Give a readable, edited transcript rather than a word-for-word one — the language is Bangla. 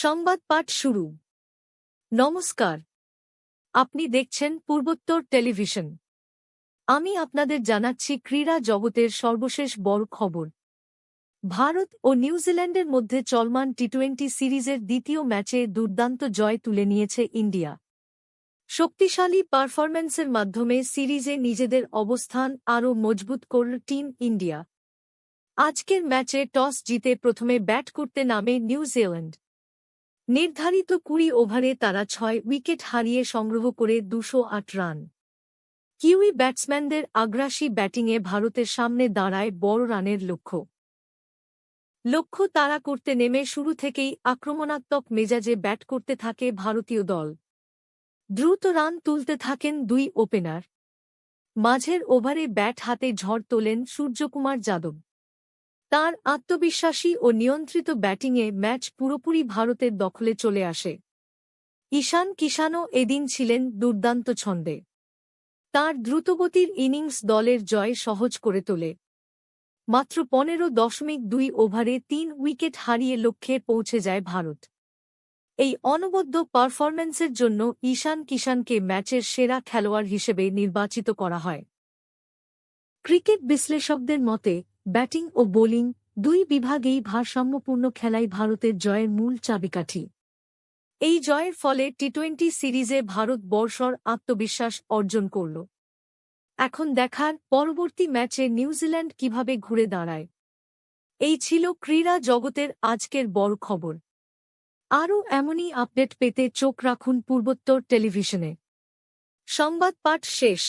সংবাদ পাঠ শুরু। নমস্কার, আপনি দেখছেন পূর্বোত্তর টেলিভিশন। আমি আপনাদের জানাচ্ছি ক্রীড়া জগতের সর্বশেষ বড় খবর। ভারত ও নিউজিল্যান্ডের মধ্যে চলমান টি-20 সিরিজের দ্বিতীয় ম্যাচে দুর্দান্ত জয় তুলে নিয়েছে ইন্ডিয়া। শক্তিশালী পারফরম্যান্সের মাধ্যমে সিরিজে নিজেদের অবস্থান আরও মজবুত করল টিম ইন্ডিয়া। আজকের ম্যাচে টস জিতে প্রথমে ব্যাট করতে নামে নিউজিল্যান্ড। নির্ধারিত 20 ওভারে তারা 6 উইকেট হারিয়ে সংগ্রহ করে 208 রান। কিউই ব্যাটসম্যানদের আগ্রাসী ব্যাটিংয়ে ভারতের সামনে দাঁড়ায় বড় রানের লক্ষ্য তাড়া করতে নেমে শুরু থেকেই আক্রমণাত্মক মেজাজে ব্যাট করতে থাকে ভারতীয় দল। দ্রুত রান তুলতে থাকেন দুই ওপেনার। মাঝের ওভারে ব্যাট হাতে ঝড় তোলেন সূর্যকুমার যাদব। তাঁর আত্মবিশ্বাসী ও নিয়ন্ত্রিত ব্যাটিংয়ে ম্যাচ পুরোপুরি ভারতের দখলে চলে আসে। ঈশান কিষানও এদিন ছিলেন দুর্দান্ত ছন্দে। তাঁর দ্রুতগতির ইনিংস দলের জয় সহজ করে তোলে। মাত্র 15.2 ওভারে 3 উইকেট হারিয়ে লক্ষ্যে পৌঁছে যায় ভারত। এই অনবদ্য পারফরম্যান্সের জন্য ঈশান কিষানকে ম্যাচের সেরা খেলোয়াড় হিসেবে নির্বাচিত করা হয়। ক্রিকেট বিশ্লেষকদের মতে ব্যাটিং ও বোলিং দুই বিভাগেই ভারসাম্যপূর্ণ খেলাই ভারতের জয়ের মূল চাবিকাঠি। এই জয়ের ফলে টি-20 সিরিজে ভারত বর্ষর আত্মবিশ্বাস অর্জন করল। এখন দেখার পরবর্তী ম্যাচে নিউজিল্যান্ড কিভাবে ঘুরে দাঁড়ায়। এই ছিল ক্রীড়া জগতের আজকের বড় খবর। আরও এমনই আপডেট পেতে চোখ রাখুন পূর্বোত্তর টেলিভিশনে। সংবাদ পাঠ শেষ।